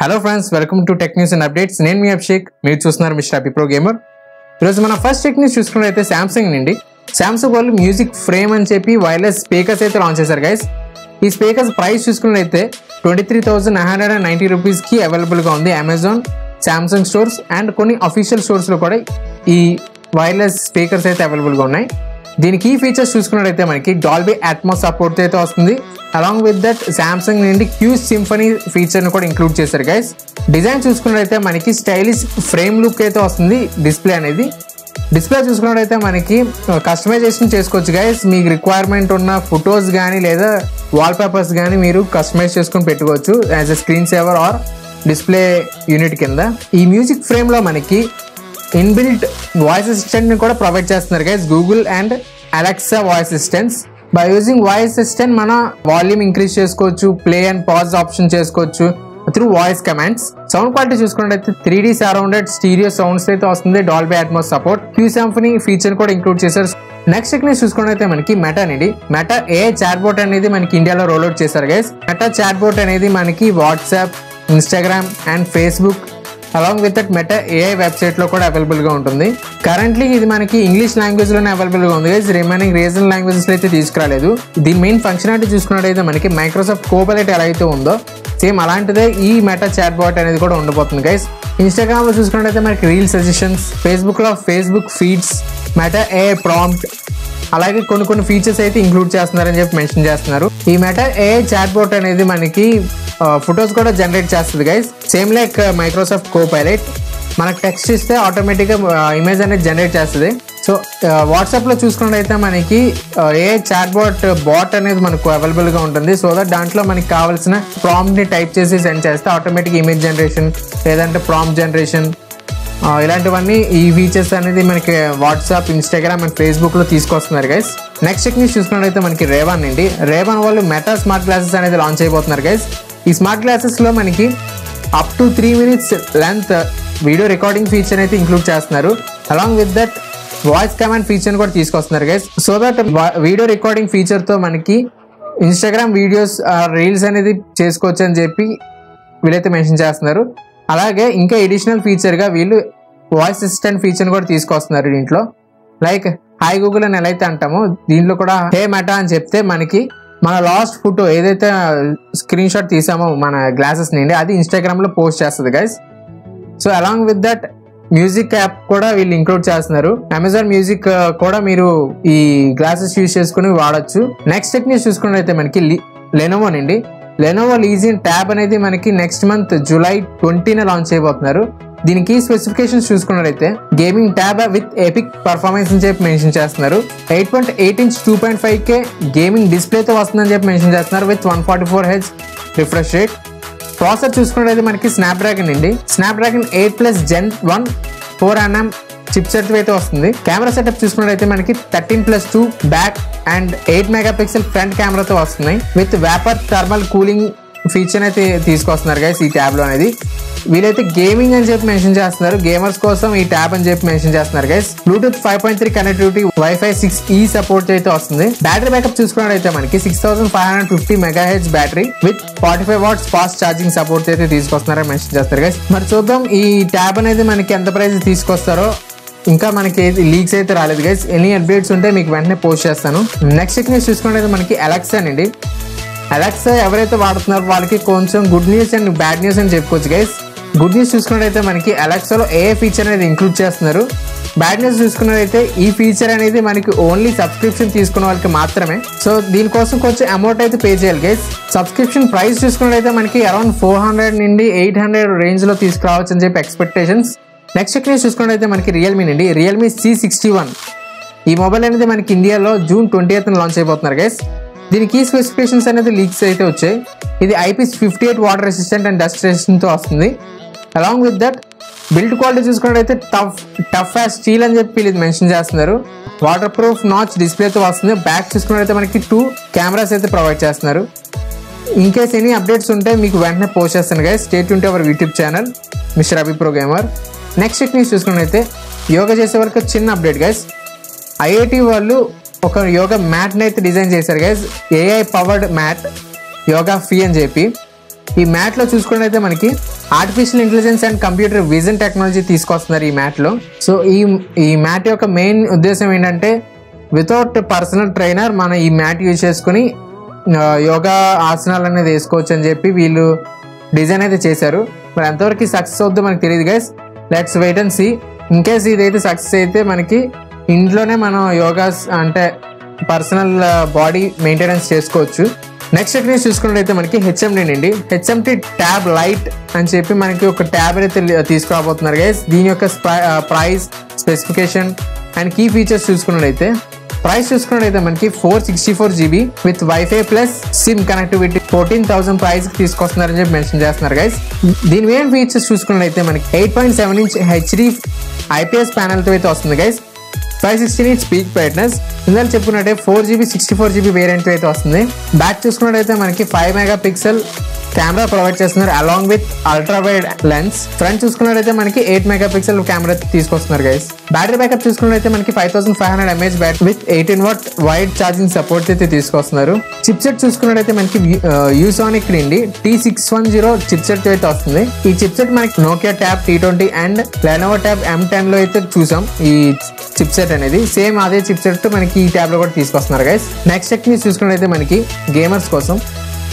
Hello friends, welcome to tech news and updates. నేను మీ అభిషేక్, మీరు చూస్తున్నారు మిస్టర్ అభి ప్రో గేమర్. ఈరోజు మన ఫస్ట్ టెక్ న్యూస్ చూసుకున్నట్లయితే శాంసంగ్ నుండి శాంసంగ్ వాళ్ళు మ్యూజిక్ ఫ్రేమ్ అని చెప్పి వైర్లెస్ స్పీకర్స్ అయితే లాంచ్ చేశారు గైస్. ఈ స్పీకర్స్ ప్రైస్ చూసుకున్నట్లయితే 23,990 రూపీస్కి అవైలబుల్గా ఉంది అమెజాన్, శాంసంగ్ స్టోర్స్ అండ్ కొన్ని అఫీషియల్ స్టోర్స్లో కూడా ఈ వైర్లెస్ స్పీకర్స్ అయితే అవైలబుల్గా ఉన్నాయి. దీనికి ఈ ఫీచర్స్ చూసుకున్నట్లయితే మనకి డాల్బీ అట్మాస్ సపోర్ట్ అయితే వస్తుంది. అలాంగ్ విత్ దట్ శాంసంగ్ నుండి క్యూస్ సింఫనీ ఫీచర్ని కూడా ఇంక్లూడ్ చేశారు గైస్. డిజైన్ చూసుకున్నట్లయితే మనకి స్టైలిష్ ఫ్రేమ్ లుక్ అయితే వస్తుంది. డిస్ప్లే చూసుకున్నట్లయితే మనకి కస్టమైజేషన్ చేసుకోవచ్చు గైస్. మీకు రిక్వైర్మెంట్ ఉన్న ఫొటోస్ కానీ లేదా వాల్ పేపర్స్ కానీ మీరు కస్టమైజ్ చేసుకొని పెట్టుకోవచ్చు as a screen saver or display unit కింద. ఈ మ్యూజిక్ ఫ్రేమ్లో మనకి ఇన్బిల్ట్ వాయిస్ అసిస్టెంట్ని కూడా ప్రొవైడ్ చేస్తున్నారు guys, Google and Alexa voice assistants. By using voice assistant మన వాల్యూమ్ ఇంక్రీజ్ చేసుకోవచ్చు, ప్లే అండ్ పాజ్ ఆప్షన్ చేసుకోవచ్చు through voice commands. Sound quality చూసుకున్నట్లయితే 3D సరౌండెడ్ స్టీరియో సౌండ్స్ అయితే వస్తుంది. Dolby Atmos support, Q symphony feature కూడా include చేశారు. Next technique చూసుకున్నట్లయితే మనకి మెటా AI చాట్బోట్ అనేది మనకి ఇండియాలో రోల్అవుట్ చేశారు గైస్. మెటా చాట్బోట్ అనేది మనకి WhatsApp, Instagram and Facebook along with that meta AI website లో కూడా అవైలబుల్ గా ఉంటుంది. కరెంట్లీ ఇది మనకి ఇంగ్లీష్ లాంగ్వేజ్ లోనే అవైలబుల్ గా ఉంది గైస్. రిమైనింగ్ రీజనల్ లాంగ్వేజెస్ లో అయితే తీసుకురాలేదు. దీని మెయిన్ ఫంక్షనాలిటీ చూసుకున్నట్టయితే మనకి మైక్రోసాఫ్ట్ కోపైలట్ ఎలా అయితే ఉందో సేమ్ అలాంటిదే ఈ మెటా చాట్ బాట్ అనేది కూడా ఉండబోతుంది గైస్. ఇన్స్టాగ్రామ్ లో చూసుకున్నట్టయితే మనకి రీల్ సజెషన్స్, ఫేస్బుక్ లో Facebook feeds, Meta AI prompt అలాగే కొన్ని ఫీచర్స్ అయితే ఇంక్లూడ్ చేస్తున్నారని చెప్పి మెన్షన్ చేస్తున్నారు. ఈ మెటా AI చాట్ బాట్ అనేది మనకి ఫొటోస్ కూడా జనరేట్ చేస్తుంది guys. Same like Microsoft Copilot, మనకు టెక్స్ట్ ఇస్తే ఆటోమేటిక్గా ఇమేజ్ అనేది జనరేట్ చేస్తుంది. సో వాట్సాప్లో చూసుకున్నట్టయితే మనకి AI చాట్ బాట్ అనేది మనకు అవైలబుల్గా ఉంటుంది. సో దట్ దాంట్లో మనకి కావాల్సిన ప్రాంప్ట్ని టైప్ చేసి సెండ్ చేస్తే ఆటోమేటిక్ ఇమేజ్ జనరేషన్ లేదంటే ప్రాంప్ట్ జనరేషన్ ఇలాంటివన్నీ ఈ ఫీచర్స్ అనేది మనకి వాట్సాప్, ఇన్స్టాగ్రామ్ అండ్ ఫేస్బుక్లో తీసుకొస్తున్నారు గైస్. నెక్స్ట్ టెక్నిక్ చూసుకున్నట్టయితే మనకి రేవాన్ వాళ్ళు మెటా స్మార్ట్ గ్లాసెస్ అనేది లాంచ్ అయిపోతున్నారు గైస్. ఈ స్మార్ట్ గ్లాసెస్లో మనకి up to 3 minutes length video recording feature అయితే ఇంక్లూడ్ చేస్తున్నారు. Along with that voice command feature కూడా తీసుకొస్తున్నారు guys. So that video recording ఫీచర్తో మనకి ఇన్స్టాగ్రామ్ వీడియోస్, రీల్స్ అనేది చేసుకోవచ్చు అని చెప్పి వీళ్ళైతే మెన్షన్ చేస్తున్నారు. అలాగే ఇంకా ఎడిషనల్ ఫీచర్గా వీళ్ళు వాయిస్ అసిస్టెంట్ ఫీచర్ని కూడా తీసుకొస్తున్నారు దీంట్లో. లైక్ హాయ్ గూగుల్ అని ఎలా అయితే అంటామో దీంట్లో కూడా హే మెటా అని చెప్తే మనకి మన లాస్ట్ ఫోటో ఏదైతే స్క్రీన్ షాట్ తీసామో మన గ్లాసెస్ నుండి అది ఇన్స్టాగ్రామ్లో పోస్ట్ చేస్తుంది guys. So along with that music app కూడా వీళ్ళు ఇంక్లూడ్ చేస్తున్నారు. అమెజాన్ మ్యూజిక్ కూడా మీరు ఈ గ్లాసెస్ యూజ్ చేసుకుని వాడచ్చు. నెక్స్ట్ టెక్నిక్ చూసుకున్నట్లయితే మనకి లెనోవో లీజియన్ ట్యాబ్ అనేది మనకి నెక్స్ట్ మంత్ July 20న లాంచ్ చేయబోతున్నారు. దీనికి స్పెసిఫికేషన్స్ చూసుకున్నట్లయితే gaming tab with epic performance అని చెప్పి మెన్షన్ చేస్తున్నారు. 8.8 inch 2.5K గేమింగ్ డిస్ప్లేతో వస్తుందని చెప్పి మెన్షన్ చేస్తున్నారు with 144Hz refresh rate. Processor చూసుకున్నట్లయితే మనకి స్నాప్డ్రాగన్ 8+ Gen 1 4nm చిప్సెట్ అయితే వస్తుంది. కెమెరా సెటప్ చూసుకున్నట్లయితే మనకి 13+2 బ్యాక్ అండ్ 8 MP ఫ్రంట్ కెమెరాతో వస్తున్నాయి with vapour thermal cooling feature అయితే తీసుకొస్తున్నారు గైస్ ఈ ట్యాబ్లో అనేది. వీలైతే గేమింగ్ అని చెప్పి మెన్షన్ చేస్తున్నారు, గేమర్స్ కోసం ఈ ట్యాబ్ అని చెప్పి మెన్షన్ చేస్తున్నారు guys. Bluetooth 5.3 connectivity, Wi-Fi 6E support అయితే వస్తుంది. బ్యాటరీ బ్యాకప్ చూసుకున్నట్లయితే మనకి 6550 MAH battery with 45 watts fast charging support అయితే తీసుకొస్తున్నారని మెన్షన్ చేస్తారు గైస్. మరి చూద్దాం ఈ ట్యాబ్ అనేది మనకి ఎంత ప్రైస్ తీసుకొస్తారో. ఇంకా మనకి లీక్స్ అయితే రాలేదు గైస్. ఎనీ అప్డేట్స్ ఉంటే మీకు వెంటనే పోస్ట్ చేస్తాను. నెక్స్ట్ టెక్నిక్ చూసుకున్నట్లయితే మనకి అలెక్సా ఎవరైతే వాడుతున్నారో వాళ్ళకి కొంచెం good news and bad news అని చెప్పుకోవచ్చు గైస్. గుడ్ న్యూస్ చూసుకున్నట్టయితే మనకి అలెక్సాలో AI ఫీచర్ అనేది ఇంక్లూడ్ చేస్తున్నారు. బ్యాడ్ న్యూస్ చూసుకున్నట్టయితే ఈ ఫీచర్ అనేది మనకి ఓన్లీ సబ్స్క్రిప్షన్ తీసుకున్న వాళ్ళకి మాత్రమే. సో దీనికోసం కొంచెం అమౌంట్ అయితే పే చేయాలి గైస్. సబ్స్క్రిప్షన్ ప్రైస్ చూసుకున్నట్టయితే మనకి అరౌండ్ 400 నుండి 800 రేంజ్లో తీసుకురావచ్చు అని చెప్పి ఎక్స్పెక్టేషన్స్. నెక్స్ట్ టెక్నిక్ చూసుకున్నట్టయితే మనకి రియల్మీ C61 ఈ మొబైల్ అనేది మనకి ఇండియాలో June 20th లాంచ్ అయిపోతున్నారు గైస్. దీనికి స్పెసిఫికేషన్స్ అనేది లీక్స్ అయితే వచ్చాయి. ఇది IP58 water resistant and dust రెసిస్టెంట్తో వస్తుంది. Along with that build quality చూసుకున్నట్టయితే టఫ్ యాజ్ స్టీల్ అని చెప్పి ఇది మెన్షన్ చేస్తున్నారు. వాటర్ ప్రూఫ్ నాచ్ డిస్ప్లేతో వస్తుంది. బ్యాక్ చూసుకున్నట్టయితే మనకి 2 కెమెరాస్ అయితే ప్రొవైడ్ చేస్తున్నారు. ఇన్ కేస్ ఎనీ అప్డేట్స్ ఉంటే మీకు వెంటనే పోస్ట్ చేస్తాను guys. Stay tune to our YouTube channel mister Abhi pro gamer. Next technique చూసుకున్నట్టయితే యోగా చేసే వరకు చిన్న అప్డేట్ గైస్. IIT వాళ్ళు ఒక యోగా మ్యాట్ని అయితే డిజైన్ చేశారు guys. AI powered mat yoga ఫీ అని చెప్పి. ఈ మ్యాట్లో చూసుకున్నట్టయితే మనకి artificial intelligence and computer vision technology తీసుకొస్తున్నారు ఈ మ్యాట్లో. సో ఈ మ్యాట్ యొక్క మెయిన్ ఉద్దేశం ఏంటంటే వితౌట్ పర్సనల్ ట్రైనర్ మనం ఈ మ్యాట్ యూజ్ చేసుకుని యోగా ఆసనాలు అనేది వేసుకోవచ్చు అని చెప్పి వీళ్ళు డిజైన్ అయితే చేశారు. మరి ఎంతవరకు సక్సెస్ అవుద్దో మనకు తెలియదు guys, let's wait and see. In case ఇదైతే సక్సెస్ అయితే మనకి ఇంట్లోనే మనం యోగాస్ అంటే పర్సనల్ బాడీ మెయింటెనెన్స్ చేసుకోవచ్చు. నెక్స్ట్ టెక్నిక్ చూసుకున్నట్లయితే మనకి హెచ్ఎంటీ ట్యాబ్ లైట్ అని చెప్పి మనకి ఒక ట్యాబ్ అయితే తీసుకురాబోతున్నారు గైస్. దీని యొక్క price, specification and key features చూసుకున్నట్లయితే మనకి 464 GB with WiFi plus SIM connectivity 14,000 price తీసుకొస్తున్నారని చెప్పి మెన్షన్ చేస్తున్నారు గైస్. దీని మెయిన్ ఫీచర్స్ చూసుకున్నట్లయితే మనకి 8.7 inch HD IPS ప్యానెల్తో అయితే వస్తుంది గైస్. 516 inch peak brightness. ఇందులో చెప్పుకున్నట్టే 4GB 64 GB వేరియంట్ అయితే వస్తుంది. బ్యాక్ చూసుకున్నట్టయితే మనకి 5 MP కెమెరా ప్రొవైడ్ చేస్తున్నారు along with ultra wide lens. Front చూసుకున్నట్టయితే మనకి 8 MP కెమెరా తీసుకొస్తున్నారు గైస్. బ్యాటరీ బ్యాకప్ చూసుకున్నట్టయితే మనకి 5500 mAh battery with 18W wide charging support అయితే తీసుకొస్తున్నారు. చిప్సెట్ చూసుకున్నట్టయితే మనకి యూసానిక్ నుండి T610 చిప్సెట్ అయితే వస్తుంది. ఈ చిప్సెట్ మనకి Nokia tab T20 and Lenovo tab M10 లో అయితే చూసాం. ఈ చిప్సెట్ అనేది సేమ్ అదే చిప్సెట్ మనకి ఈ ట్యాబ్ లో కూడా తీసుకొస్తున్నారు గైస్. నెక్స్ట్ టెక్నిక్ చూసుకున్నట్టయితే మనకి గేమర్స్ కోసం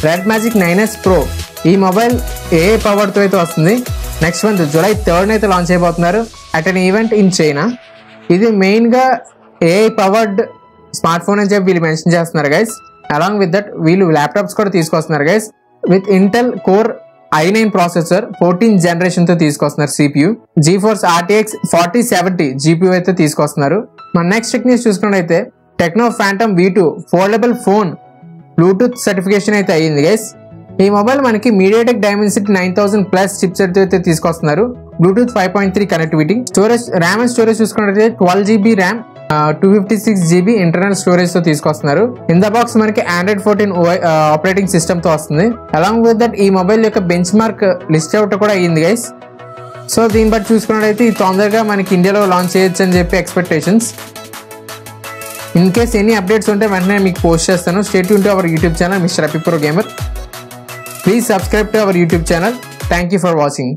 రెడ్ మ్యాజిక్ 9S Pro ఈ మొబైల్ AI పవర్తో అయితే వస్తుంది. నెక్స్ట్ మంత్ July 3rd అయితే లాంచ్ అయిపోతున్నారు at an event in China. ఇది మెయిన్గా AI పవర్డ్ స్మార్ట్ ఫోన్ అని చెప్పి వీళ్ళు మెన్షన్ చేస్తున్నారు గైస్. అలాంగ్ విత్ దట్ వీళ్ళు ల్యాప్టాప్స్ కూడా తీసుకొస్తున్నారు guys. With Intel core i9 processor 14th జనరేషన్తో తీసుకొస్తున్నారు. CPU GeForce RTX 4070 GPU అయితే తీసుకొస్తున్నారు. మన నెక్స్ట్ టెక్నిక్ చూసుకున్నట్టయితే techno phantom V2 foldable phone Bluetooth certification అయితే అయ్యింది గైస్. ఈ మొబైల్ మనకి మీడియాటెక్ డైమెన్సిటీ 9000+ చిప్సెట్ అయితే తీసుకొస్తున్నారు. Bluetooth 5.3 connectivity. Storage RAM and storage చూసుకున్నట్లయితే 12 GB RAM 256 GB internal storage తో తీసుకొస్తున్నారు. ఇన్ ద బాక్స్ మనకి Android 14 ఆపరేటింగ్ సిస్టమ్ తో వస్తుంది. అలాంగ్ విత్ దట్ ఈ మొబైల్ యొక్క బెంచ్ మార్క్ లిస్ట్ అవుట్ కూడా అయ్యింది గైస్. సో దీన్ని బట్టి చూసుకున్నట్లయితే ఇది తొందరగా మనకి ఇండియాలో లాంచ్ చేయొచ్చు అని చెప్పి expectations. In case any updates ఉంటే వెంటనే మీకు పోస్ట్ చేస్తాను. Stay tune to our YouTube channel mister happy pro gamer. Please subscribe to our YouTube channel. Thank you for watching.